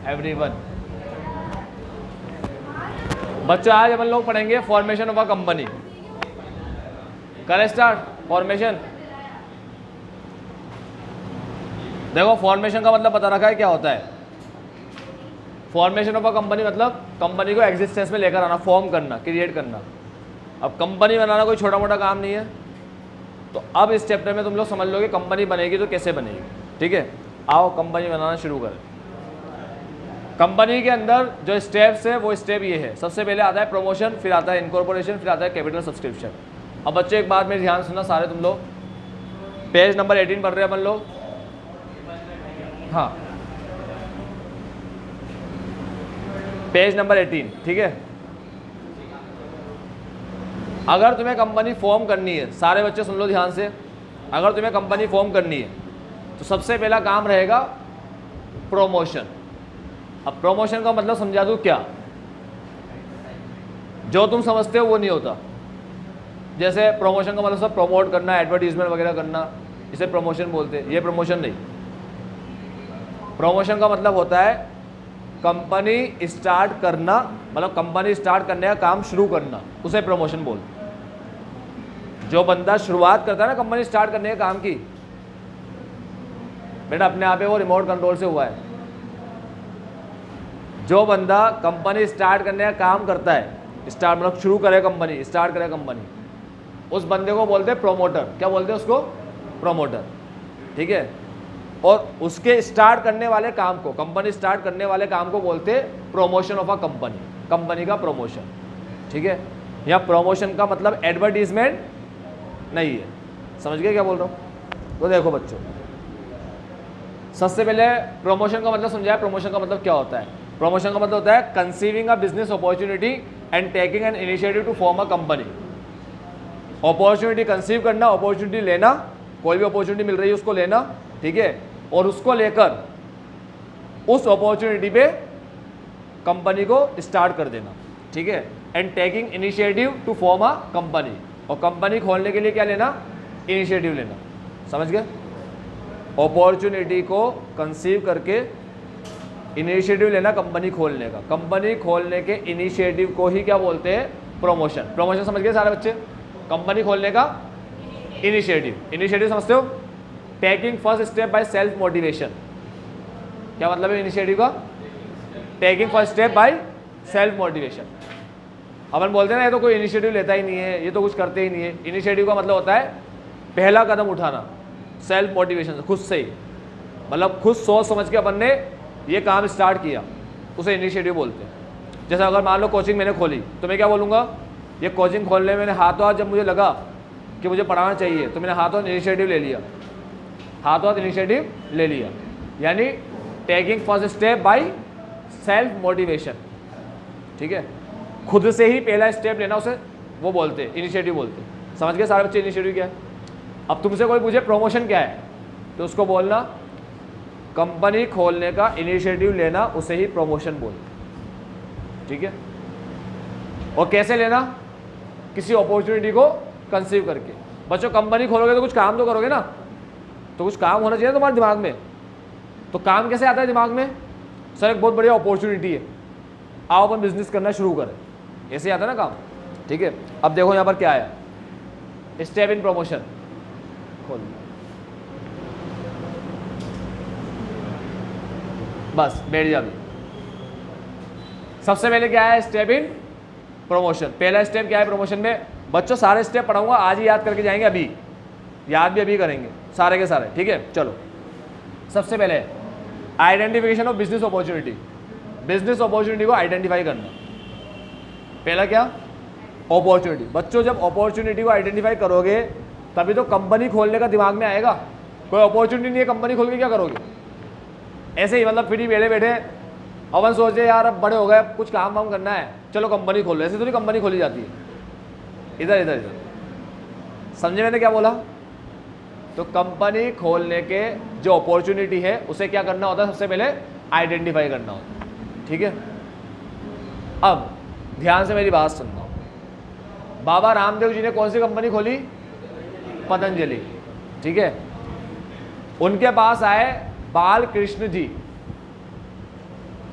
Everyone. बच्चों आज अपन लोग पढ़ेंगे फॉर्मेशन ऑफ अ कंपनी। करें स्टार्ट फॉर्मेशन। देखो फॉर्मेशन का मतलब पता रखा है क्या होता है। फॉर्मेशन ऑफ अ कंपनी मतलब कंपनी को एग्जिस्टेंस में लेकर आना, फॉर्म करना, क्रिएट करना। अब कंपनी बनाना कोई छोटा मोटा काम नहीं है। तो अब इस चैप्टर में तुम लोग समझ लोगे कंपनी बनेगी तो कैसे बनेगी। ठीक है, आओ कंपनी बनाना शुरू करें। कंपनी के अंदर जो स्टेप्स है वो स्टेप ये है। सबसे पहले आता है प्रमोशन, फिर आता है इनकॉर्पोरेशन, फिर आता है कैपिटल सब्सक्रिप्शन। अब बच्चों एक बात मेरी ध्यान सुनना सारे तुम लोग, पेज नंबर 18 पढ़ रहे हैं अपन लोग। हाँ, पेज नंबर 18। ठीक है, अगर तुम्हें कंपनी फॉर्म करनी है, सारे बच्चे सुन लो ध्यान से, अगर तुम्हें कंपनी फॉर्म करनी है तो सबसे पहला काम रहेगा प्रमोशन। अब प्रमोशन का मतलब समझा दूं क्या? जो तुम समझते हो वो नहीं होता। जैसे प्रमोशन का मतलब सब प्रमोट करना, एडवर्टीजमेंट वगैरह करना, इसे प्रमोशन बोलते हैं। ये प्रमोशन नहीं। प्रमोशन का मतलब होता है कंपनी स्टार्ट करना, मतलब कंपनी स्टार्ट करने का काम शुरू करना, उसे प्रमोशन बोलते हैं। जो बंदा शुरुआत करता है ना कंपनी स्टार्ट करने के काम की, बेटा अपने आप ही वो रिमोट कंट्रोल से हुआ है। जो बंदा कंपनी स्टार्ट करने का काम करता है, स्टार्ट मतलब शुरू करे कंपनी, स्टार्ट करे कंपनी, उस बंदे को बोलते हैं प्रोमोटर। क्या बोलते हैं उसको? प्रोमोटर। ठीक है, और उसके स्टार्ट करने वाले काम को, कंपनी स्टार्ट करने वाले काम को बोलते हैं promotion of a company, company का प्रमोशन। ठीक है, या प्रमोशन का मतलब एडवर्टीजमेंट नहीं है। समझ गए क्या बोल रहा हूँ? तो देखो बच्चों, सबसे पहले प्रमोशन का मतलब समझाया। प्रमोशन का मतलब क्या होता है? प्रमोशन का मतलब होता है conceiving a business opportunity and taking an initiative to form a company. Opportunity conceive करना, अपॉर्चुनिटी लेना, कोई भी अपॉर्चुनिटी मिल रही है उसको लेना। ठीक है, और उसको लेकर उस अपॉर्चुनिटी पे कंपनी को स्टार्ट कर देना। ठीक है, and taking initiative to form a company, और कंपनी खोलने के लिए क्या लेना? इनिशिएटिव लेना। समझ गए? अपॉर्चुनिटी को कंसीव करके इनिशिएटिव लेना कंपनी खोलने का। कंपनी खोलने के इनिशिएटिव को ही क्या बोलते हैं? प्रमोशन। प्रमोशन समझ गए सारे बच्चे? कंपनी खोलने का इनिशिएटिव। इनिशिएटिव समझते हो? Taking first step by self motivation. क्या मतलब है इनिशिएटिव का? Taking first step by self motivation. अपन बोलते हैं ना ये तो कोई इनिशिएटिव लेता ही नहीं है, ये तो कुछ करते ही नहीं है। इनिशिएटिव का मतलब होता है पहला कदम उठाना, सेल्फ मोटिवेशन, खुद से ही, मतलब खुद सोच समझ के अपन ने ये काम स्टार्ट किया, उसे इनिशिएटिव बोलते हैं। जैसे अगर मान लो कोचिंग मैंने खोली तो मैं क्या बोलूँगा? ये कोचिंग खोलने में मैंने हाथों हाथ, जब मुझे लगा कि मुझे पढ़ाना चाहिए तो मैंने हाथों हाथ इनिशिएटिव ले लिया, हाथों हाथ इनिशिएटिव ले लिया, यानी taking first step by self motivation. ठीक है, खुद से ही पहला स्टेप लेना, उसे वो बोलते हैं इनिशिएटिव बोलते हैं। समझ गए सारे बच्चे इनिशिएटिव क्या है? अब तुमसे कोई पूछे प्रमोशन क्या है तो उसको बोलना कंपनी खोलने का इनिशिएटिव लेना, उसे ही प्रमोशन बोलते। ठीक है, और कैसे लेना? किसी अपॉर्चुनिटी को कंसीव करके। बच्चों कंपनी खोलोगे तो कुछ काम तो करोगे ना, तो कुछ काम होना चाहिए तुम्हारे दिमाग में। तो काम कैसे आता है दिमाग में? सर एक बहुत बढ़िया अपॉर्चुनिटी है, आओ अपन बिजनेस करना शुरू करें, ऐसे आता है ना काम। ठीक है, अब देखो यहाँ पर क्या आया, स्टेप इन प्रमोशन। खोल, बस बैठ जा। सबसे पहले क्या है? Step in promotion. पहला स्टेप क्या है प्रमोशन में? बच्चों सारे स्टेप पढ़ाऊंगा, आज ही याद करके जाएंगे, अभी याद भी अभी करेंगे सारे के सारे। ठीक है, चलो सबसे पहले identification of business opportunity. Business opportunity को आइडेंटिफाई करना। पहला क्या? अपॉर्चुनिटी। बच्चों जब अपॉर्चुनिटी को आइडेंटिफाई करोगे तभी तो कंपनी खोलने का दिमाग में आएगा। कोई अपॉर्चुनिटी नहीं है, कंपनी खोल के क्या करोगे? ऐसे ही मतलब फ्री बैठे बैठे अपन सोचे यार अब बड़े हो गए, कुछ काम वाम करना है, चलो कंपनी खोल लो। ऐसे थोड़ी कंपनी खोली जाती है। इधर इधर इधर समझे मैंने क्या बोला? तो कंपनी खोलने के जो अपॉर्चुनिटी है उसे क्या करना होता है? सबसे पहले आइडेंटिफाई करना होता है। ठीक है, अब ध्यान से मेरी बात सुनना। बाबा रामदेव जी ने कौन सी कंपनी खोली? पतंजलि। ठीक है, उनके पास आए बाल कृष्ण जी,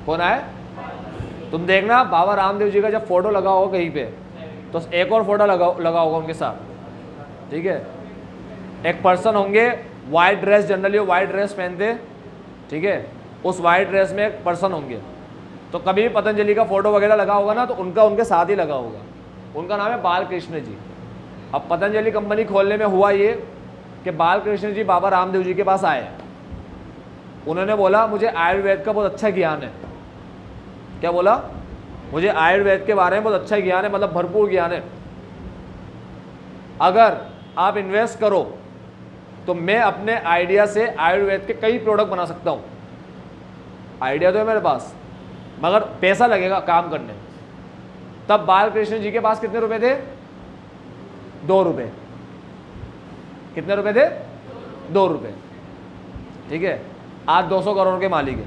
कौन आए? तुम देखना बाबा रामदेव जी का जब फोटो लगा होगा कहीं पे, तो एक और फोटो लगा होगा उनके साथ, ठीक है। एक पर्सन होंगे, वाइट ड्रेस, जनरली वो वाइट ड्रेस पहनते, ठीक है। उस वाइट ड्रेस में एक पर्सन होंगे, तो कभी भी पतंजलि का फोटो वगैरह लगा होगा ना, तो उनका उनके साथ ही लगा होगा। उनका नाम है बालकृष्ण जी। अब पतंजलि कंपनी खोलने में हुआ ये कि बालकृष्ण जी बाबा रामदेव जी के पास आए। उन्होंने बोला मुझे आयुर्वेद का बहुत अच्छा ज्ञान है। क्या बोला? मुझे आयुर्वेद के बारे में बहुत अच्छा ज्ञान है, मतलब भरपूर ज्ञान है। अगर आप इन्वेस्ट करो तो मैं अपने आइडिया से आयुर्वेद के कई प्रोडक्ट बना सकता हूँ। आइडिया तो है मेरे पास, मगर पैसा लगेगा काम करने में। तब बालकृष्ण जी के पास कितने रुपए थे? 2 रुपए। कितने रुपए थे? 2 रुपए, ठीक है। आज 200 करोड़ के मालिक है।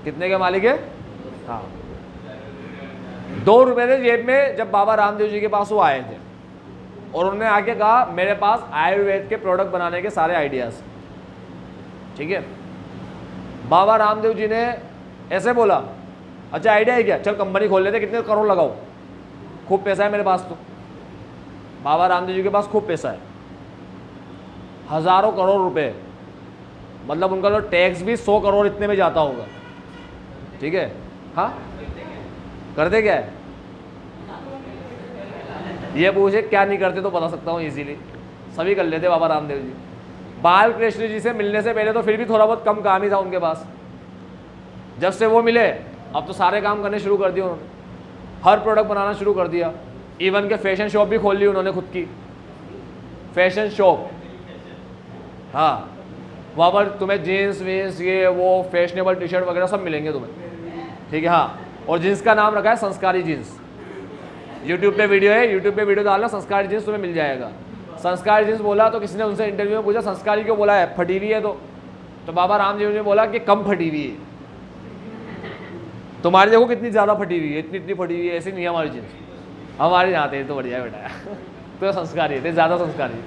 कितने के मालिक है? हाँ, 2 रुपए थे जेब में जब बाबा रामदेव जी के पास वो आए थे, और उन्होंने आके कहा मेरे पास आयुर्वेद के प्रोडक्ट बनाने के सारे आइडियाज, ठीक है। बाबा रामदेव जी ने ऐसे बोला, अच्छा आइडिया है क्या, चल कंपनी खोल लेते, कितने करोड़ लगाओ, खूब पैसा है मेरे पास। तो बाबा रामदेव जी के पास खूब पैसा है, हज़ारों करोड़ रुपए, मतलब उनका तो टैक्स भी 100 करोड़ इतने में जाता होगा, ठीक है। हाँ, करते क्या है? ये पूछे क्या नहीं करते तो बता सकता हूँ इजीली, सभी कर लेते बाबा रामदेव जी। बालकृष्ण जी से मिलने से पहले तो फिर भी थोड़ा बहुत कम काम ही था उनके पास। जब से वो मिले अब तो सारे काम करने शुरू कर दिए उन्होंने, हर प्रोडक्ट बनाना शुरू कर दिया। इवन के फैशन शॉप भी खोल ली उन्होंने खुद की, फैशन शॉप। हाँ, वहाँ पर तुम्हें जीन्स वीन्स ये वो फैशनेबल टी शर्ट वगैरह सब मिलेंगे तुम्हें, ठीक है। हाँ, और जीन्स का नाम रखा है संस्कारी जीन्स। यूट्यूब पे वीडियो है, यूट्यूब पे वीडियो डालना, संस्कारी जीन्स तुम्हें मिल जाएगा। संस्कारी जीन्स बोला तो किसी ने उनसे इंटरव्यू में पूछा संस्कारी क्यों बोला है, फटी हुई है? तो बाबा रामदेव ने बोला कि कम फटी हुई है, तुम्हारी देखो कितनी ज़्यादा फटी हुई है, इतनी फटी हुई है, ऐसी नहीं है हमारी जीन्स, हमारी यहाँ थे तो बढ़िया बेटा तो संस्कारी थे, ज़्यादा संस्कारी।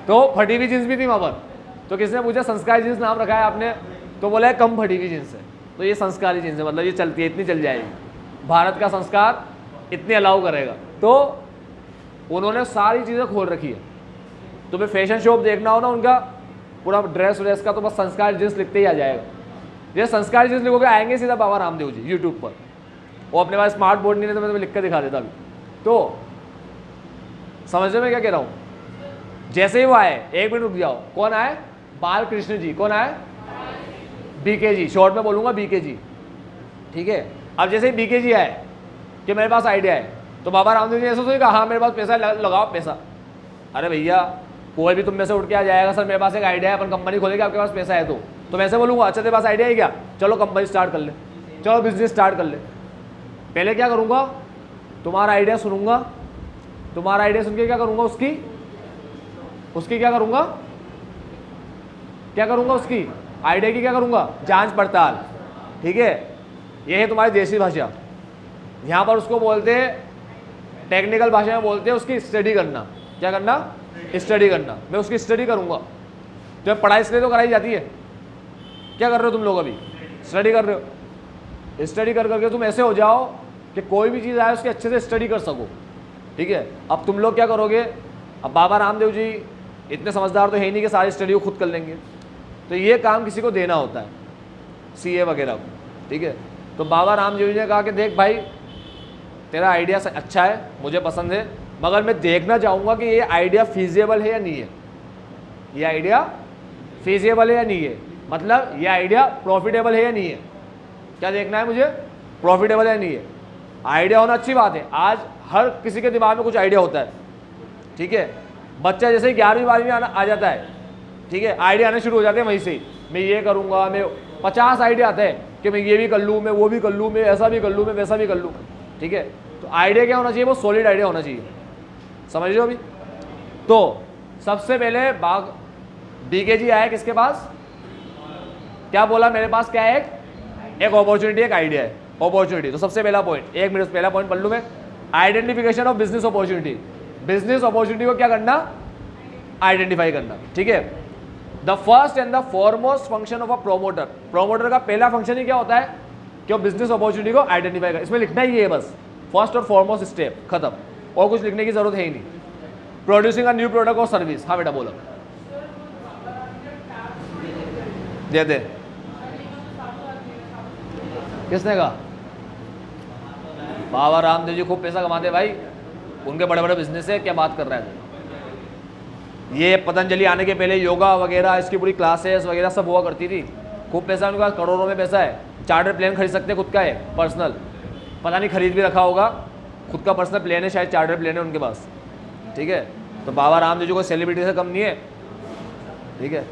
तो फटी हुई जीन्स भी थी वहाँ पर। तो किसने पूछा संस्कारी जीन्स नाम रखा है आपने, तो बोला है कम फटी हुई जीन्स है, तो ये संस्कारी जीन्स है, मतलब ये चलती है, इतनी चल जाएगी, भारत का संस्कार इतनी अलाउ करेगा। तो उन्होंने सारी चीज़ें खोल रखी है। तुम्हें फैशन शॉप देखना हो ना उनका पूरा ड्रेस व्रेस का, तो बस संस्कार जींस लिखते ही आ जाएगा। ये संस्कार जींस लिखोगे आएंगे सीधा बाबा रामदेव जी यूट्यूब पर। वो अपने पास स्मार्ट बोर्ड नहीं है तो मैं तुम्हें लिख कर दिखा देता अभी। तो समझ में क्या कह रहा हूँ? जैसे ही वो आए, 1 मिनट रुक जाओ, कौन आए? बालकृष्ण जी। कौन आए? बीके जी, शॉर्ट में बोलूँगा बीके जी, ठीक है। अब जैसे ही बीके जी आए कि मेरे पास आइडिया है, तो बाबा रामदेव जी ऐसा तो कहा हाँ मेरे पास पैसा लगाओ पैसा। अरे भैया कोई भी तुम में से उठ के आ जाएगा, सर मेरे पास एक आइडिया है, अपन कंपनी खोलेंगे, आपके पास पैसा है तो मैं ऐसे बोलूँगा अच्छा तेरे पास आइडिया है क्या, चलो कंपनी स्टार्ट कर ले, चलो बिजनेस स्टार्ट कर ले। पहले क्या करूँगा? तुम्हारा आइडिया सुनूंगा, तुम्हारा आइडिया सुन के क्या करूँगा? उसकी क्या करूँगा? उसकी आइडिया की क्या करूँगा? जांच पड़ताल, ठीक है। ये है तुम्हारी देसी भाषा। यहाँ पर उसको बोलते हैं, टेक्निकल भाषा में बोलते हैं उसकी स्टडी करना। क्या करना? स्टडी करना। मैं उसकी स्टडी करूँगा। तो पढ़ाई इसलिए तो कराई जाती है। क्या कर रहे हो तुम लोग? अभी स्टडी कर रहे हो। स्टडी कर करके तुम ऐसे हो जाओ कि कोई भी चीज़ आए उसकी अच्छे से स्टडी कर सको, ठीक है। अब तुम लोग क्या करोगे? अब बाबा रामदेव जी इतने समझदार तो है नहीं कि सारी स्टडी को खुद कर लेंगे, तो ये काम किसी को देना होता है, सीए वगैरह को, ठीक है। तो बाबा रामदेव जी ने कहा कि देख भाई तेरा आइडिया अच्छा है, मुझे पसंद है, मगर मैं देखना चाहूँगा कि ये आइडिया फीजिएबल है या नहीं है। ये आइडिया फीजिएबल है या नहीं है, मतलब ये आइडिया प्रॉफिटेबल है या नहीं है। क्या देखना है मुझे? प्रॉफिटेबल है या नहीं है। आइडिया होना अच्छी बात है, आज हर किसी के दिमाग में कुछ आइडिया होता है, ठीक है। बच्चा जैसे ही 11वीं 12वीं में आ जाता है, ठीक है, आइडिया आने शुरू हो जाते हैं वहीं से ही। मैं ये करूँगा, मैं 50 आइडिया आते हैं कि मैं ये भी कर लूँ, मैं वो भी कर लूँ, मैं ऐसा भी कर लूँ, मैं वैसा भी कर लूँ, ठीक है। तो आइडिया क्या होना चाहिए? वो सॉलिड आइडिया होना चाहिए। समझ रहे हो अभी? तो सबसे पहले बीके जी आए किसके पास? क्या बोला? मेरे पास क्या है? एक अपॉर्चुनिटी, एक आइडिया है। अपॉर्चुनिटी, तो सबसे पहला पॉइंट, 1 मिनट पहला पॉइंट पढ़ लूँ मैं, identification of business opportunity. Business opportunity को क्या करना? आइडेंटिफाई करना, ठीक है। The first and the foremost function of a promoter, promoter का पहला फंक्शन ही क्या होता है कि वो बिजनेस अपॉर्चुनिटी को आइडेंटिफाई कर, इसमें लिखना ही है बस, फर्स्ट और फॉरमोस्ट स्टेप, खत्म, और कुछ लिखने की जरूरत है ही नहीं। प्रोड्यूसिंग अ न्यू प्रोडक्ट और सर्विस, हाँ बेटा बोलो, दे दे, किसने कहा? बाबा रामदेव जी खूब पैसा कमाते भाई, उनके बड़े बड़े बिजनेस है, क्या बात कर रहा है? ये पतंजलि आने के पहले योगा वगैरह इसकी पूरी क्लासेस वगैरह सब हुआ करती थी, खूब पैसा उनके पास, करोड़ों में पैसा है, चार्टर प्लेन खरीद सकते खुद का है पर्सनल, पता नहीं खरीद भी रखा होगा, खुद का पर्सनल प्लेन है, शायद चार्टर प्लेन है उनके पास, ठीक है। तो बाबा रामदेव जी को सेलिब्रिटी से कम नहीं है, ठीक है।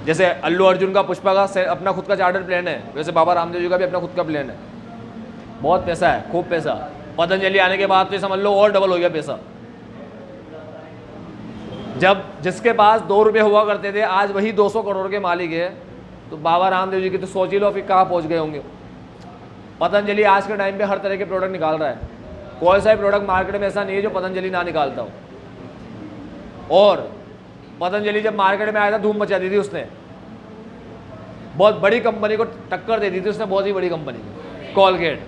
जैसे अल्लू अर्जुन का, पुष्पा का अपना खुद का चार्टर प्लेन है, वैसे बाबा रामदेव जी का भी अपना खुद का प्लेन है, बहुत पैसा है, खूब पैसा। पतंजलि आने के बाद तो समझ लो और डबल हो गया पैसा। जब जिसके पास 2 रुपये हुआ करते थे आज वही 200 करोड़ के मालिक है, तो बाबा रामदेव जी की तो सोच ही लो फिर कहाँ पहुँच गए होंगे। पतंजलि आज के टाइम पे हर तरह के प्रोडक्ट निकाल रहा है, कोई सा भी प्रोडक्ट मार्केट में ऐसा नहीं है जो पतंजलि ना निकालता हो। और पतंजलि जब मार्केट में आया था धूम मचा दी थी उसने, बहुत बड़ी कंपनी को टक्कर दे दी थी उसने, बहुत ही बड़ी कंपनी को। कोलगेट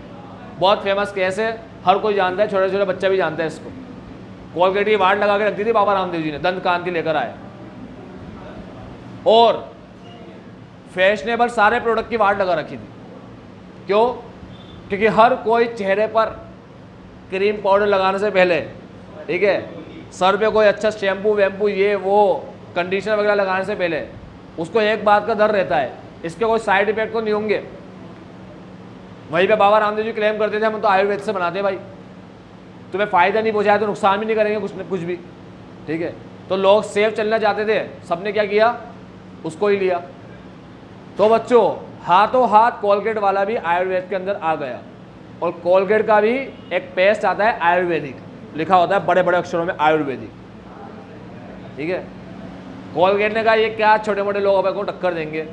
बहुत फेमस केस है, हर कोई जानता है, छोटे छोटे बच्चा भी जानता है इसको। कोलगेट की वार्ड लगा के रख दी थी बाबा रामदेव जी ने, दंत कांति लेकर आए। और फैशनेबल सारे प्रोडक्ट की वार्ड लगा रखी थी, क्यों? क्योंकि हर कोई चेहरे पर क्रीम पाउडर लगाने से पहले, ठीक है, सर पे कोई अच्छा शैम्पू वैम्पू ये वो कंडीशनर वगैरह लगाने से पहले उसको एक बात का डर रहता है, इसके कोई साइड इफेक्ट तो नहीं होंगे। वहीं पे बाबा रामदेव जी क्लेम करते थे हम तो आयुर्वेद से बनाते हैं भाई, तुम्हें फ़ायदा नहीं पहुँचाया तो नुकसान भी नहीं करेंगे कुछ भी, ठीक है। तो लोग सेफ चलना चाहते थे, सबने क्या किया, उसको ही लिया। तो बच्चों हाथों हाथ कोलगेट वाला भी आयुर्वेद के अंदर आ गया, और कोलगेट का भी एक पेस्ट आता है आयुर्वेदिक, लिखा होता है बड़े बड़े अक्षरों में आयुर्वेदिक, ठीक है। कोलगेट ने कहा ये क्या छोटे मोटे लोग अपने को टक्कर देंगे,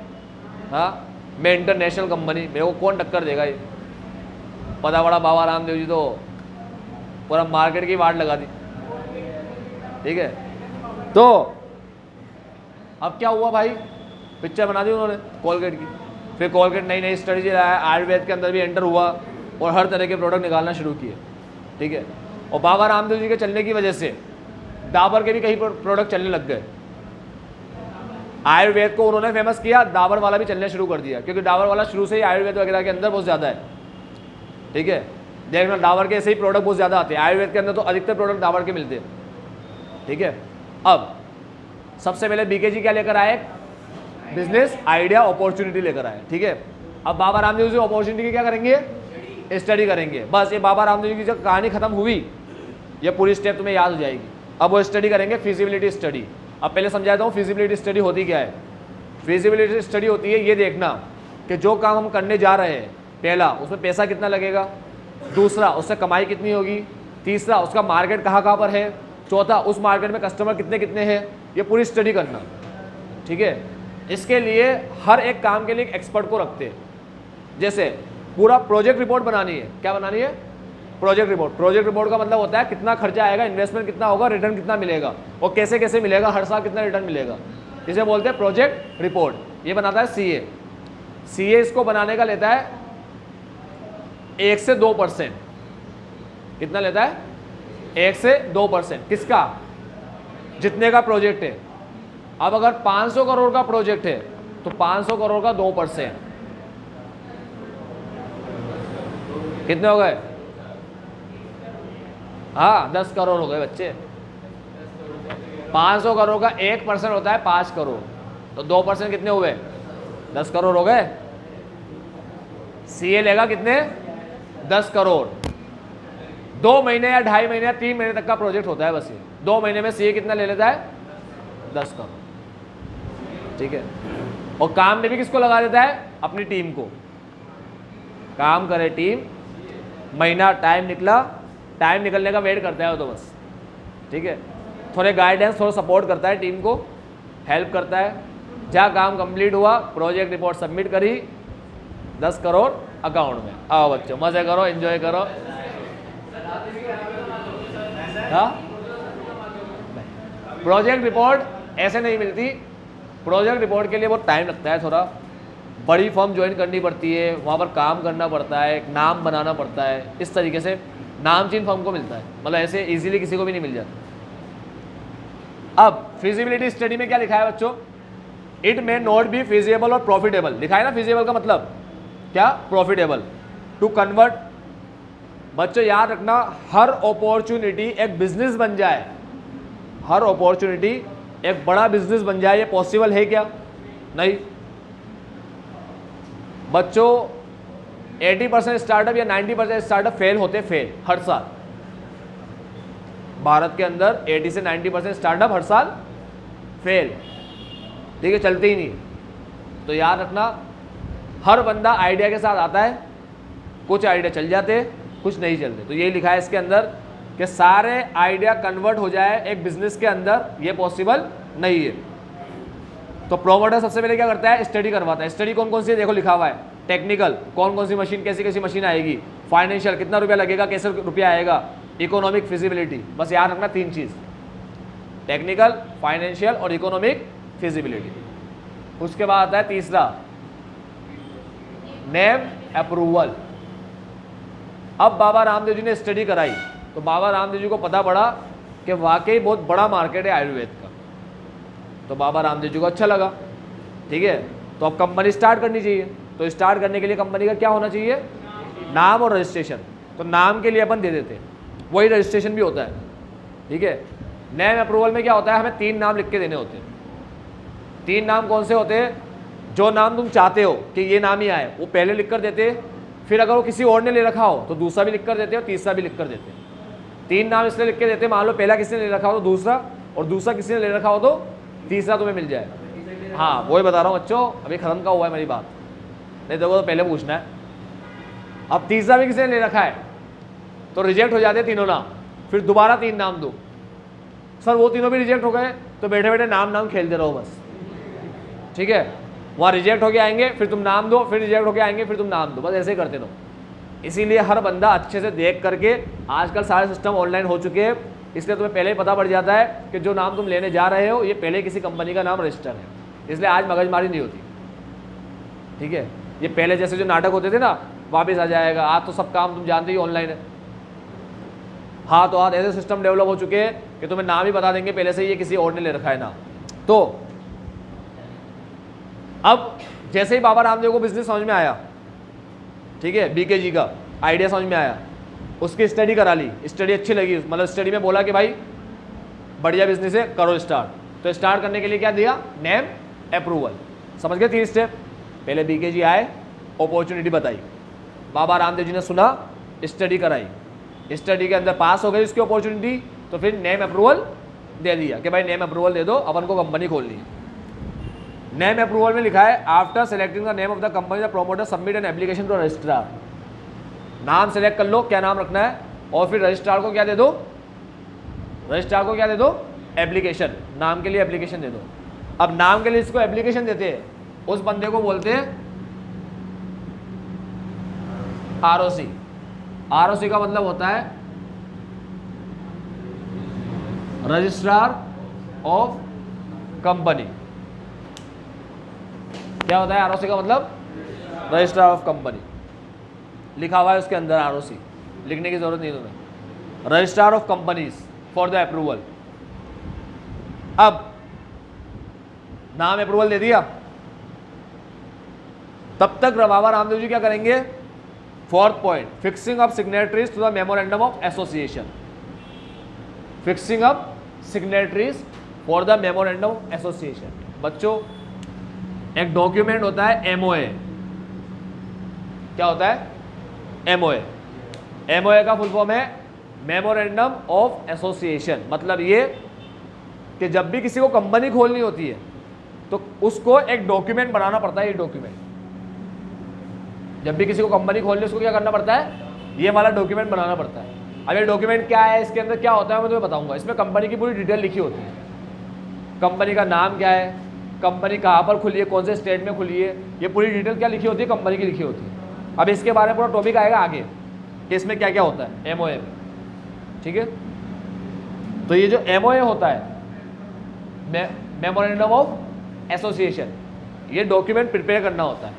हाँ मैं इंटरनेशनल कंपनी, मेरे को कौन टक्कर देगा ये। पता पड़ा बाबा रामदेव जी तो पूरा मार्केट की वाट लगा दी, ठीक है। तो अब क्या हुआ भाई, पिक्चर बना दी उन्होंने कोलगेट की, फिर कोलगेट नई नई स्ट्रेटजी लाया, आयुर्वेद के अंदर भी एंटर हुआ और हर तरह के प्रोडक्ट निकालना शुरू किए, ठीक है। और बाबा रामदेव जी के चलने की वजह से डाबर के भी कई प्रोडक्ट चलने लग गए। आयुर्वेद को उन्होंने फेमस किया, डाबर वाला भी चलने शुरू कर दिया, क्योंकि डाबर वाला शुरू से ही आयुर्वेद वगैरह के अंदर बहुत ज़्यादा है, ठीक है। देखना डाबर के ऐसे ही प्रोडक्ट बहुत ज़्यादा आते हैं, आयुर्वेद के अंदर तो अधिकतर प्रोडक्ट डाबर के मिलते हैं, ठीक है। अब सबसे पहले बीके जी क्या लेकर आए, बिजनेस आइडिया अपॉर्चुनिटी लेकर आए, ठीक है। अब बाबा रामदेव जी अपॉर्चुनिटी की क्या करेंगे, स्टडी करेंगे। बस ये बाबा रामदेव जी की जब कहानी खत्म हुई, ये पूरी स्टेप तुम्हें याद हो जाएगी। अब वो स्टडी करेंगे, फिजिबिलिटी स्टडी। अब पहले समझाता हूँ फिजिबिलिटी स्टडी होती क्या है। फिजिबिलिटी स्टडी होती है ये देखना कि जो काम हम करने जा रहे हैं, पहला उसमें पैसा कितना लगेगा, दूसरा उससे कमाई कितनी होगी, तीसरा उसका मार्केट कहाँ कहाँ पर है, चौथा उस मार्केट में कस्टमर कितने कितने हैं, ये पूरी स्टडी करना, ठीक है। इसके लिए हर एक काम के लिए एक एक्सपर्ट को रखते हैं। जैसे पूरा प्रोजेक्ट रिपोर्ट बनानी है, क्या बनानी है, प्रोजेक्ट रिपोर्ट। प्रोजेक्ट रिपोर्ट का मतलब होता है कितना खर्चा आएगा, इन्वेस्टमेंट कितना होगा, रिटर्न कितना मिलेगा और कैसे कैसे मिलेगा, हर साल कितना रिटर्न मिलेगा, इसे बोलते हैं प्रोजेक्ट रिपोर्ट। ये बनाता है सीए। सीए इसको बनाने का लेता है 1 से 2%। कितना लेता है, 1 से 2%। किसका, जितने का प्रोजेक्ट है। अब अगर 500 करोड़ का प्रोजेक्ट है तो 500 करोड़ का 2%, कितने हो गए, हाँ 10 करोड़ हो गए बच्चे। 500 करोड़ का 1% होता है 5 करोड़, तो 2% कितने हुए, 10 करोड़ हो गए। सीए लेगा कितने, 10 करोड़। 2 महीने या 2.5 महीने या 3 महीने तक का प्रोजेक्ट होता है बस ये। 2 महीने में सीए कितना ले लेता है, 10 करोड़, ठीक है। और काम में भी किसको लगा देता है, अपनी टीम को। काम करे टीम, महीना टाइम निकला, टाइम निकलने का वेट करता है वो तो बस, ठीक है। थोड़े गाइडेंस, थोड़ा सपोर्ट करता है टीम को, हेल्प करता है। जहाँ काम कंप्लीट हुआ, प्रोजेक्ट रिपोर्ट सबमिट करी, 10 करोड़ अकाउंट में। आओ बच्चों मजे करो, एंजॉय करो। हाँ, प्रोजेक्ट रिपोर्ट ऐसे नहीं मिलती, प्रोजेक्ट रिपोर्ट के लिए बहुत टाइम लगता है, थोड़ा बड़ी फर्म ज्वाइन करनी पड़ती है, वहाँ पर काम करना पड़ता है, एक नाम बनाना पड़ता है, इस तरीके से नामचीन फर्म को मिलता है, मतलब ऐसे इजीली किसी को भी नहीं मिल जाता। अब फिजिबिलिटी स्टडी में क्या लिखा है बच्चों, it may not be feasible और प्रॉफिटेबल, लिखा है ना। फिजिबल का मतलब क्या, प्रॉफिटेबल, टू कन्वर्ट। बच्चों याद रखना, हर अपॉर्चुनिटी एक बिजनेस बन जाए, हर अपॉर्चुनिटी एक बड़ा बिजनेस बन जाए, ये पॉसिबल है क्या, नहीं। बच्चों 80% स्टार्टअप या 90% स्टार्टअप फेल होते, फेल हर साल। भारत के अंदर 80 से 90% स्टार्टअप हर साल फेल, ठीक है, चलते ही नहीं। तो याद रखना, हर बंदा आइडिया के साथ आता है, कुछ आइडिया चल जाते, कुछ नहीं चलते। तो ये लिखा है इसके अंदर कि सारे आइडिया कन्वर्ट हो जाए एक बिजनेस के अंदर, ये पॉसिबल नहीं है। तो प्रोमोटर सबसे पहले क्या करता है, स्टडी करवाता है। स्टडी कौन कौन सी है, देखो लिखा हुआ है, टेक्निकल, कौन कौन सी मशीन, कैसी कैसी मशीन आएगी, फाइनेंशियल, कितना रुपया लगेगा, कैसे रुपया आएगा, इकोनॉमिक फिजिबिलिटी। बस याद रखना 3 चीज़, टेक्निकल, फाइनेंशियल और इकोनॉमिक फिजिबिलिटी। उसके बाद आता है तीसरा, नेम अप्रूवल। अब बाबा रामदेव जी ने स्टडी कराई तो बाबा रामदेव जी को पता पड़ा कि वाकई बहुत बड़ा मार्केट है आयुर्वेद का। तो बाबा रामदेव जी को अच्छा लगा, ठीक है, तो अब कंपनी स्टार्ट करनी चाहिए। तो स्टार्ट करने के लिए कंपनी का क्या होना चाहिए, नाम और रजिस्ट्रेशन। तो नाम के लिए अपन दे देते हैं, वही रजिस्ट्रेशन भी होता है, ठीक है। नेम अप्रूवल में क्या होता है, हमें 3 नाम लिख के देने होते हैं। 3 नाम कौन से होते हैं, जो नाम तुम चाहते हो कि ये नाम ही आए, वो पहले लिख कर देते, फिर अगर वो किसी और ने ले रखा हो तो दूसरा भी लिख कर देते और तीसरा भी लिख कर देते। 3 नाम इसलिए लिख के देते, मान लो पहला किसी ने ले रखा हो तो दूसरा, और दूसरा किसी ने ले रखा हो तो तीसरा तुम्हें मिल जाए। हाँ वही बता रहा हूँ बच्चों, अभी खत्म का हुआ है मेरी बात, नहीं देखो तो पहले पूछना है। अब तीसरा भी किसी ने ले रखा है तो रिजेक्ट हो जाते तीनों नाम, फिर दोबारा 3 नाम दो। सर वो तीनों भी रिजेक्ट हो गए, तो बैठे बैठे नाम खेलते रहो बस, ठीक है। वहाँ रिजेक्ट होके आएंगे, फिर तुम नाम दो, फिर रिजेक्ट होके आएंगे, फिर तुम नाम दो, बस ऐसे ही करते रहो। इसीलिए हर बंदा अच्छे से देख करके, आजकल सारे सिस्टम ऑनलाइन हो चुके हैं, इसलिए तुम्हें पहले ही पता पड़ जाता है कि जो नाम तुम लेने जा रहे हो ये पहले किसी कंपनी का नाम रजिस्टर है, इसलिए आज मगजमारी नहीं होती, ठीक है। ये पहले जैसे जो नाटक होते थे ना, वापस आ जाएगा, आज तो सब काम तुम जानते ही ऑनलाइन है। हाँ तो आज ऐसे सिस्टम डेवलप हो चुके हैं कि तुम्हें नाम ही बता देंगे पहले से, ये किसी और ने ले रखा है नाम। तो अब जैसे ही बाबा रामदेव को बिजनेस समझ में आया, ठीक है, बीके जी का आइडिया समझ में आया, उसकी स्टडी करा ली, स्टडी अच्छी लगी, मतलब स्टडी में बोला कि भाई बढ़िया बिजनेस है, करो स्टार्ट। तो स्टार्ट करने के लिए क्या दिया, नेम अप्रूवल। समझ गए 3 स्टेप। पहले बीके जी आए, अपॉर्चुनिटी बताई, बाबा रामदेव जी ने सुना, स्टडी कराई, स्टडी के अंदर पास हो गई उसकी अपॉर्चुनिटी, तो फिर नेम अप्रूवल दे दिया कि भाई नेम अप्रूवल दे दो, अपन को कंपनी खोलनी है। नेम अप्रूवल में लिखा है, after selecting the name of the company the promoter submit an application to registrar. नाम सेलेक्ट कर लो क्या नाम रखना है, और फिर रजिस्ट्रार को क्या दे दो, रजिस्ट्रार को क्या दे दो, एप्लीकेशन, नाम के लिए एप्लीकेशन दे दो। अब नाम के लिए इसको एप्लीकेशन देते हैं, उस बंदे को बोलते हैं आरओसी। आरओसी का मतलब होता है रजिस्ट्रार ऑफ कंपनी। क्या होता है आरओसी का मतलब, रजिस्ट्रार ऑफ कंपनी। लिखा हुआ है उसके अंदर आरओसी, लिखने की जरूरत नहीं तुम्हें, registrar of companies for the approval. अब नाम अप्रूवल दे दिया, तब तक बाबा रामदेव जी क्या करेंगे, 4th point, fixing up signatories to the memorandum of association. Fixing up signatories for the memorandum of association. बच्चों एक डॉक्यूमेंट होता है एमओए। क्या होता है, एमओए। एमओए का फुल फॉर्म है मेमोरेंडम ऑफ एसोसिएशन। मतलब ये कि जब भी किसी को कंपनी खोलनी होती है तो उसको एक डॉक्यूमेंट बनाना पड़ता है। ये डॉक्यूमेंट, जब भी किसी को कंपनी खोलनी है उसको क्या करना पड़ता है, ये वाला डॉक्यूमेंट बनाना पड़ता है। अब ये डॉक्यूमेंट क्या है, इसके अंदर क्या होता है मैं तुम्हें बताऊंगा। इसमें कंपनी की पूरी डिटेल लिखी होती है, कंपनी का नाम क्या है, कंपनी कहाँ पर खुली है, कौन से स्टेट में खुली है, ये पूरी डिटेल क्या लिखी होती है, कंपनी की लिखी होती है। अब इसके बारे में पूरा टॉपिक आएगा आगे कि इसमें क्या क्या होता है एमओए में, ठीक है। तो ये जो एमओए होता है, मेमोरेंडम ऑफ एसोसिएशन, ये डॉक्यूमेंट प्रिपेयर करना होता है।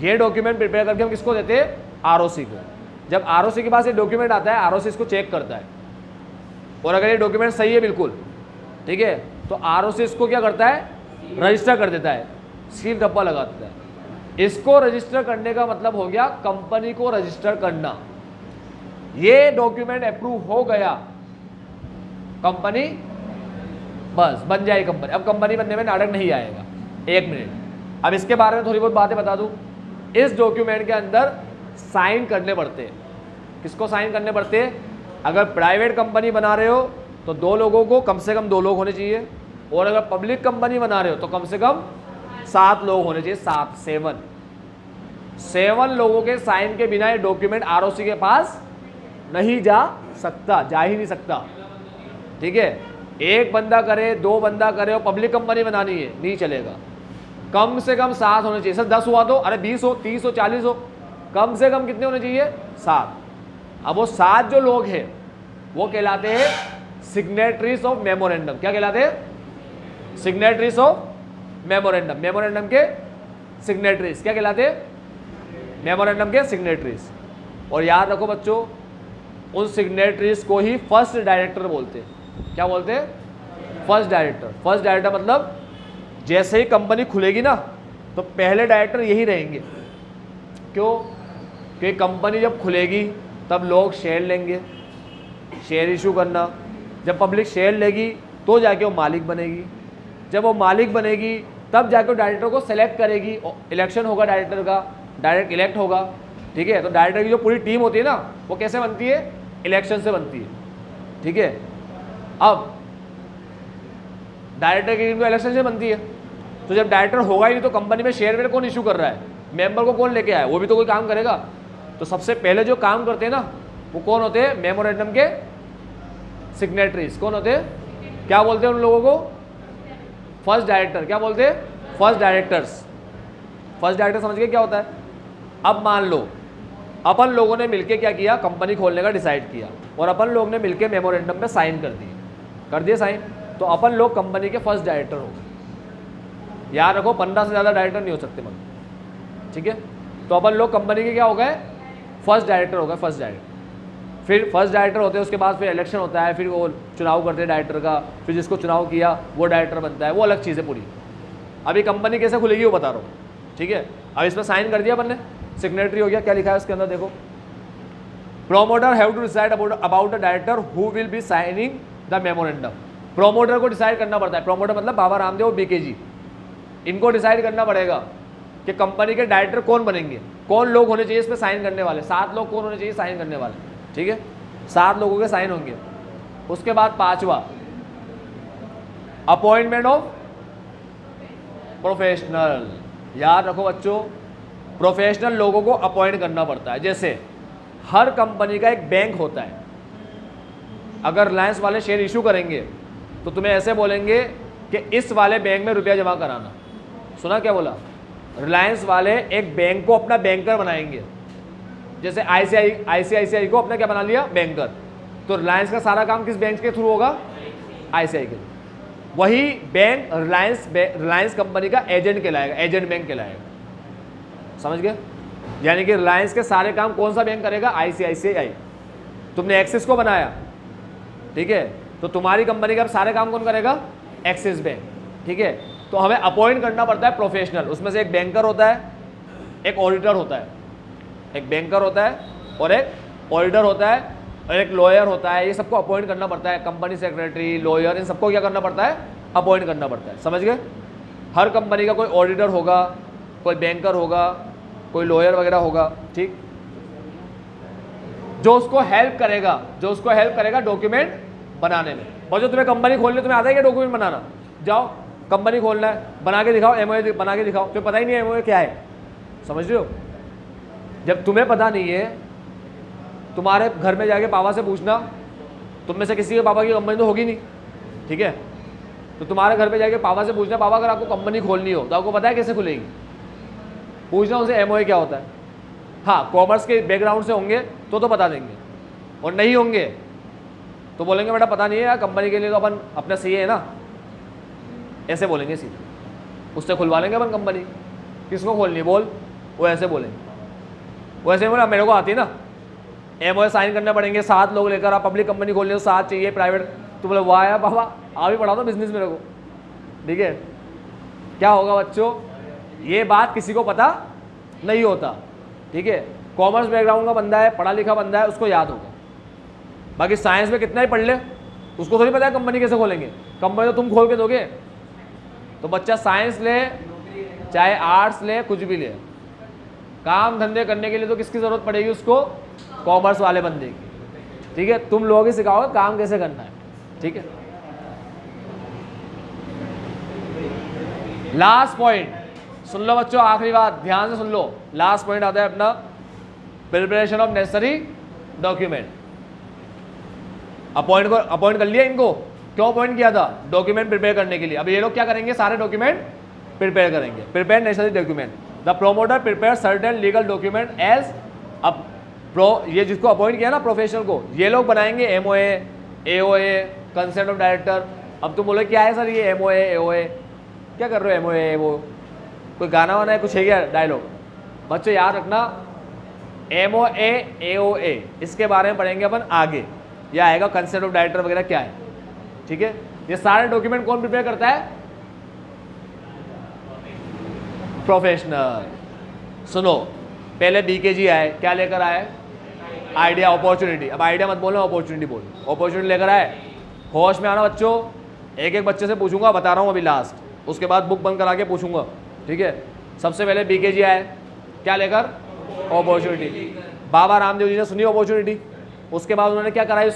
ये डॉक्यूमेंट प्रिपेयर करके हम किसको देते हैं? आरओसी को। जब आरओसी के पास ये डॉक्यूमेंट आता है, आरओसी इसको चेक करता है, और अगर ये डॉक्यूमेंट सही है बिल्कुल, ठीक है, तो आरओसी इसको क्या करता है? रजिस्टर कर देता है, सील टप्पा लगा देता है। इसको रजिस्टर करने का मतलब हो गया कंपनी को रजिस्टर करना। ये डॉक्यूमेंट अप्रूव हो गया, कंपनी बस बन जाएगी कंपनी। अब कंपनी बनने में नाटक नहीं आएगा। एक मिनट, अब इसके बारे में थोड़ी बहुत बातें बता दूं। इस डॉक्यूमेंट के अंदर साइन करने पड़ते हैं। किसको साइन करने पड़ते हैं? अगर प्राइवेट कंपनी बना रहे हो तो 2 लोगों को, कम से कम 2 लोग होने चाहिए, और अगर पब्लिक कंपनी बना रहे हो तो कम से कम 7 लोग होने चाहिए। 7 लोगों के साइन के बिना ये डॉक्यूमेंट आरओसी के पास नहीं जा सकता, जा ही नहीं सकता। ठीक है, 1 बंदा करे, 2 बंदा करे और पब्लिक कंपनी बनानी है, नहीं चलेगा। कम से कम 7 होने चाहिए। सर 10 हुआ तो, अरे 20 हो, 30 हो, 40 हो, कम से कम कितने होने चाहिए? 7। अब वो 7 जो लोग हैं वो कहलाते हैं सिग्नेटरीज ऑफ मेमोरेंडम। क्या कहलाते हैं? Signatories of memorandum. मेमोरेंडम के सिग्नेटरीज क्या कहलाते हैं? मेमोरेंडम के सिग्नेटरीज। और याद रखो बच्चों, उन सिग्नेटरीज को ही फर्स्ट डायरेक्टर बोलते हैं। क्या बोलते हैं? First director. फर्स्ट डायरेक्टर मतलब जैसे ही कंपनी खुलेगी ना, तो पहले डायरेक्टर यही रहेंगे। क्यों? क्योंकि कंपनी जब खुलेगी तब लोग शेयर लेंगे, शेयर इशू करना। जब पब्लिक शेयर लेगी तो जाके वो मालिक बनेगी। जब वो मालिक बनेगी तब जाके डायरेक्टर को सेलेक्ट करेगी। इलेक्शन होगा डायरेक्टर का, डायरेक्ट इलेक्ट होगा। ठीक है, तो डायरेक्टर की जो पूरी टीम होती है ना, वो कैसे बनती है? इलेक्शन से बनती है। ठीक है, अब डायरेक्टर की टीम तो इलेक्शन से बनती है, तो जब डायरेक्टर होगा ही नहीं तो कंपनी में शेयर वेयर कौन इशू कर रहा है? मेंबर को कौन लेके आया? वो भी तो कोई काम करेगा। तो सबसे पहले जो काम करते हैं ना, वो कौन होते हैं? मेमोरेंडम के सिग्नेटरीज। कौन होते हैं? क्या बोलते हैं उन लोगों को? First director. क्या बोलते हैं? First directors. फर्स्ट डायरेक्टर समझ गए क्या होता है? अब मान लो अपन लोगों ने मिलके क्या किया? कंपनी खोलने का डिसाइड किया, और अपन लोग ने मिलके मेमोरेंडम में साइन कर दिए साइन, तो अपन लोग कंपनी के फर्स्ट डायरेक्टर हो गए। याद रखो 15 से ज़्यादा डायरेक्टर नहीं हो सकते मगर। ठीक है, तो अपन लोग कंपनी के क्या हो गए? फर्स्ट डायरेक्टर हो गए। फर्स्ट डायरेक्टर, फिर फर्स्ट डायरेक्टर होते हैं, उसके बाद फिर इलेक्शन होता है, फिर वो चुनाव करते हैं डायरेक्टर का, फिर जिसको चुनाव किया वो डायरेक्टर बनता है, वो अलग चीज़ है पूरी। अभी कंपनी कैसे खुलेगी वो बता रहा हूँ। ठीक है, अब इसमें साइन कर दिया अपन ने, सिग्नेटरी हो गया। क्या लिखा है उसके अंदर देखो? Promoter have to decide about the director who will be signing the memorandum. Promoter को डिसाइड करना पड़ता है। प्रोमोटर मतलब बाबा रामदेव और बीकेजी, इनको डिसाइड करना पड़ेगा कि कंपनी के डायरेक्टर कौन बनेंगे, कौन लोग होने चाहिए इस पर साइन करने वाले। 7 लोग कौन होने चाहिए साइन करने वाले? ठीक है, 7 लोगों के साइन होंगे। उसके बाद 5वां, अपॉइंटमेंट ऑफ प्रोफेशनल। याद रखो बच्चों, प्रोफेशनल लोगों को अपॉइंट करना पड़ता है। जैसे हर कंपनी का एक बैंक होता है। अगर रिलायंस वाले शेयर इशू करेंगे तो तुम्हें ऐसे बोलेंगे कि इस वाले बैंक में रुपया जमा कराना। सुना क्या बोला? रिलायंस वाले एक बैंक को अपना बैंकर बनाएंगे। जैसे आईसीआईसीआई को अपना क्या बना लिया? बैंकर। तो रिलायंस का सारा काम किस बैंक के थ्रू होगा? आईसीआई के। वही बैंक रिलायंस कंपनी का एजेंट कहलाएगा, एजेंट बैंक कहलाएगा। समझ गए? यानी कि रिलायंस के सारे काम कौन सा बैंक करेगा? आईसीआईसीआई। तुमने एक्सिस को बनाया, ठीक है, तो तुम्हारी कंपनी का सारे काम कौन करेगा? Axis bank. ठीक है, तो हमें अपॉइंट करना पड़ता है प्रोफेशनल। उसमें से एक बैंकर होता है, एक ऑडिटर होता है। एक बैंकर होता है और एक ऑडिटर होता है और एक लॉयर होता है। ये सबको अपॉइंट करना पड़ता है। कंपनी सेक्रेटरी, लॉयर, इन सबको क्या करना पड़ता है? अपॉइंट करना पड़ता है। समझ गए? हर कंपनी का कोई ऑडिटर होगा, कोई बैंकर होगा, कोई लॉयर वगैरह होगा। ठीक, जो उसको हेल्प करेगा डॉक्यूमेंट बनाने में। और जो तुम्हें कंपनी खोलने, तुम्हें आता है क्या डॉक्यूमेंट बनाना? जाओ कंपनी खोलना है, बना के दिखाओ, एमओए बना के दिखाओ। तुम्हें पता ही नहीं है एमओए क्या है। समझ रहे हो? जब तुम्हें पता नहीं है, तुम्हारे घर में जाके पापा से पूछना, तुम में से किसी के पापा की कंपनी तो होगी नहीं, ठीक है, तो तुम्हारे घर पे जाके पापा से पूछना, पापा अगर आपको कंपनी खोलनी हो तो आपको पता है कैसे खुलेगी? पूछना उनसे एमओए क्या होता है। हाँ, कॉमर्स के बैकग्राउंड से होंगे तो बता देंगे, और नहीं होंगे तो बोलेंगे बेटा पता नहीं है यार, कंपनी के लिए तो अपन अपना सीए है ना, ऐसे बोलेंगे सीधे। उससे खुलवा लेंगे अपन कंपनी। किसको खोलनी है बोल, वो ऐसे बोलेंगे, वो ऐसे बोला मेरे को आती है ना, एमओए साइन करने पड़ेंगे, 7 लोग लेकर आप पब्लिक कंपनी खोलनी हो, 7 चाहिए प्राइवेट। तो बोले वाह यार बाबा, आप ही पढ़ा दो बिजनेस मेरे को। ठीक है, क्या होगा बच्चों, ये बात किसी को पता नहीं होता। ठीक है, कॉमर्स बैकग्राउंड का बंदा है, पढ़ा लिखा बंदा है, उसको याद होगा। बाकी साइंस में कितना ही पढ़ ले, उसको थोड़ी पता है कंपनी कैसे खोलेंगे। कंपनी तो तुम खोल के दोगे। तो बच्चा साइंस ले चाहे आर्ट्स ले, कुछ भी ले, काम धंधे करने के लिए तो किसकी जरूरत पड़ेगी उसको, कॉमर्स वाले बंदे की। ठीक है, तुम लोग ही सिखाओगे काम कैसे करना है। ठीक है, लास्ट पॉइंट सुन लो बच्चों, आखिरी बात ध्यान से सुन लो। लास्ट पॉइंट आता है अपना preparation of necessary document. Appoint कर लिया इनको, क्यों अपॉइंट किया था, डॉक्यूमेंट प्रिपेयर करने के लिए। अब ये लोग क्या करेंगे, सारे डॉक्यूमेंट प्रिपेयर करेंगे। Prepare necessary document, the promoter prepare certain legal document as. अब ये जिसको अपॉइंट किया ना प्रोफेशनल को, ये लोग बनाएंगे MOA, AOA, consent of director. अब तुम बोले क्या है सर ये एमओए एओए, क्या कर रहे हो एमओए, वो कोई गाना वाना है, कुछ है क्या डायलॉग। बच्चों याद रखना, एमओए एओए इसके बारे में पढ़ेंगे अपन आगे, या आएगा कंसेंट ऑफ डायरेक्टर वगैरह क्या है। ठीक है, ये सारे डॉक्यूमेंट कौन प्रिपेयर करता है, प्रोफेशनल। सुनो, पहले बीकेजी आए, क्या लेकर आए, आइडिया अपॉर्चुनिटी। अब आइडिया मत बोलो, अपॉर्चुनिटी बोलो। अपॉर्चुनिटी लेकर आए, होश में आना बच्चों। एक एक बच्चे से पूछूंगा, बता रहा हूँ अभी लास्ट, उसके बाद बुक बंद करा के पूछूंगा। ठीक है, सबसे पहले बीकेजी आए, क्या लेकर, अपॉर्चुनिटी। बाबा रामदेव जी ने सुनी अपॉर्चुनिटी, उसके बाद उन्होंने क्या कराई,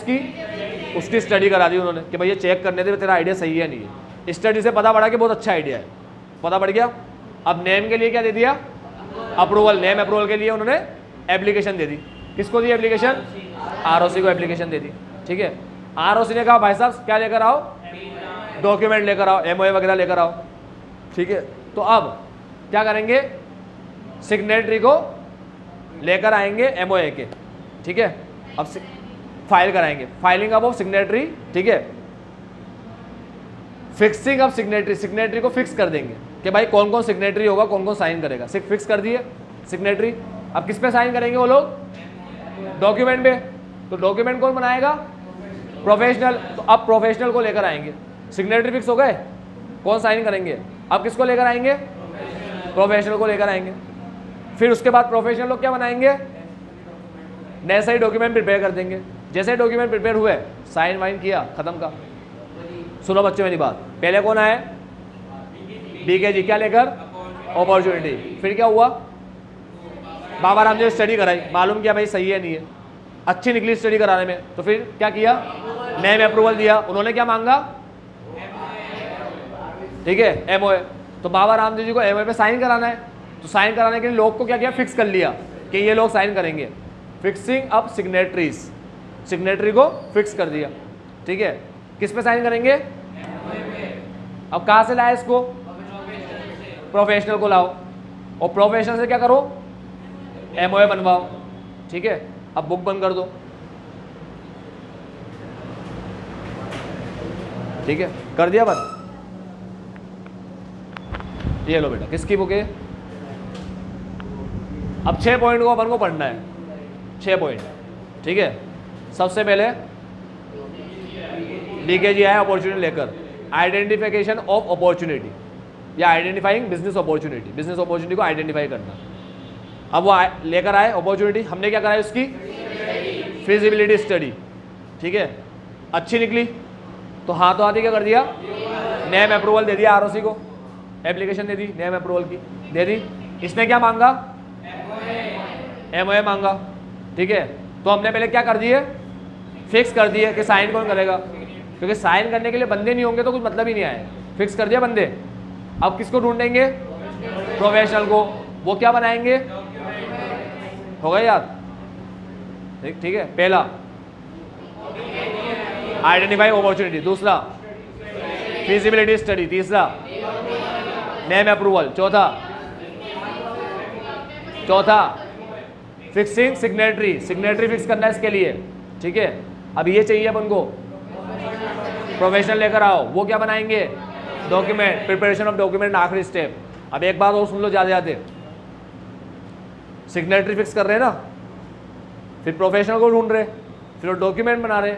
उसकी स्टडी करा दी उन्होंने कि भाई ये चेक करने दे तेरा आइडिया सही है नहीं है। स्टडी से पता पड़ा कि बहुत अच्छा आइडिया है, पता पड़ गया। अब नेम के लिए क्या दे दिया, अप्रूवल। नेम अप्रूवल के लिए उन्होंने एप्लीकेशन दे दी। किसको दी एप्लीकेशन, आरओसी को एप्लीकेशन दे दी। ठीक है, आरओसी ने कहा भाई साहब क्या लेकर आओ, डॉक्यूमेंट लेकर आओ, एमओए वगैरह लेकर आओ। ठीक है, तो अब क्या करेंगे, सिग्नेटरी को लेकर आएंगे एमओए के। ठीक है, अब फाइल कराएंगे, फाइलिंग अब ऑफ सिग्नेटरी। ठीक है, फिक्सिंग ऑफ सिग्नेटरी, सिग्नेटरी को फिक्स कर देंगे कि भाई कौन कौन सिग्नेटरी होगा, कौन कौन साइन करेगा। फिक्स कर दिए सिग्नेटरी। अब किस पे साइन करेंगे वो लोग, डॉक्यूमेंट पे। तो डॉक्यूमेंट कौन बनाएगा, प्रोफेशनल। तो अब प्रोफेशनल को लेकर आएंगे, सिग्नेटरी फिक्स हो गए, कौन साइन करेंगे। अब किसको लेकर आएंगे, प्रोफेशनल को लेकर आएंगे। फिर उसके बाद प्रोफेशनल लोग क्या बनाएंगे, नेसेसरी डॉक्यूमेंट प्रिपेयर कर देंगे। जैसे डॉक्यूमेंट प्रिपेयर हुए, साइन वाइन किया, खत्म का। सुनो बच्चों मेरी बात, पहले कौन आए, बीकेजी, क्या लेकर, अपॉर्चुनिटी। फिर क्या हुआ, बाबा रामदेव स्टडी कराई, मालूम किया भाई सही है नहीं है, अच्छी निकली स्टडी कराने में। तो फिर क्या किया, नेम अप्रूवल दिया। उन्होंने क्या मांगा, ठीक है, एमओए। तो बाबा रामदेव जी को एमओए पे साइन कराना है। तो साइन कराने के लिए लोग को क्या किया, फिक्स कर लिया कि ये लोग साइन करेंगे। फिक्सिंग अप सिग्नेटरीज, सिग्नेटरी को फिक्स कर दिया। ठीक है, किस पे साइन करेंगे, अब कहाँ से लाए इसको, प्रोफेशनल को लाओ, और प्रोफेशनल से क्या करो, एमओए बनवाओ। ठीक है, अब बुक बंद कर दो। ठीक है, कर दिया बंद। ये लो बेटा, किसकी बुक है। अब 6 पॉइंट को अपन को पढ़ना है, 6 पॉइंट। ठीक है, सबसे पहले लीकेज है अपॉर्चुनिटी लेकर, आइडेंटिफिकेशन ऑफ अपॉर्चुनिटी या identifying business opportunity, business opportunity को आइडेंटिफाई करना। अब वो लेकर आए अपॉर्चुनिटी, हमने क्या कराया, उसकी फिजिबिलिटी स्टडी। ठीक है, अच्छी निकली तो हाथों हाथी क्या कर दिया, नेम अप्रूवल दे दिया, आरओसी को एप्लीकेशन दे दी, नेम अप्रूवल की दे दी। इसने क्या मांगा, एमओए मांगा। ठीक है, तो हमने पहले क्या कर दिए, फिक्स कर दिए कि साइन कौन करेगा, क्योंकि साइन करने के लिए बंदे नहीं होंगे तो कुछ मतलब ही नहीं आए। फिक्स कर दिया बंदे। अब किसको ढूंढेंगे, प्रोफेशनल को। वो क्या बनाएंगे, हो गया याद। ठीक है, पहला आइडेंटिफाई अपॉर्चुनिटी, दूसरा फिजिबिलिटी स्टडी, तीसरा नेम अप्रूवल, चौथा फिक्सिंग सिग्नेटरी, सिग्नेटरी फिक्स करना है इसके लिए। ठीक है, अब ये चाहिए अपन को, प्रोफेशनल लेकर आओ। वो क्या बनाएंगे, डॉक्यूमेंट, प्रिपरेशन ऑफ डॉक्यूमेंट आखिरी स्टेप। अब एक बात और सुन लो ज़्यादा याद है, सिग्नेटरी फिक्स कर रहे हैं ना, फिर प्रोफेशनल को ढूंढ रहे, फिर डॉक्यूमेंट बना रहे।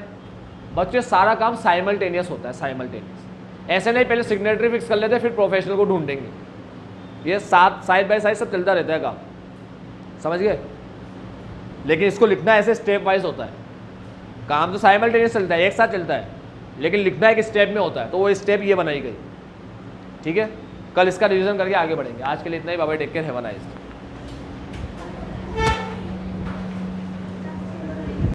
बच्चे सारा काम साइमल्टेनियस होता है, साइमल्टेनियस। ऐसे नहीं पहले सिग्नेटरी फिक्स कर लेते फिर प्रोफेशनल को ढूंढेंगे। ये साथ साइड बाय साइड सब चलता रहता है काम, समझ गए। लेकिन इसको लिखना ऐसे स्टेप वाइज होता है। काम तो साइमल्टेनियस चलता है, एक साथ चलता है, लेकिन लिखना एक स्टेप में होता है। तो वो स्टेप ये बनाई गई, ठीक है। कल इसका रिवीजन करके आगे बढ़ेंगे। आज के लिए इतना ही, bye bye, take care, have a nice day.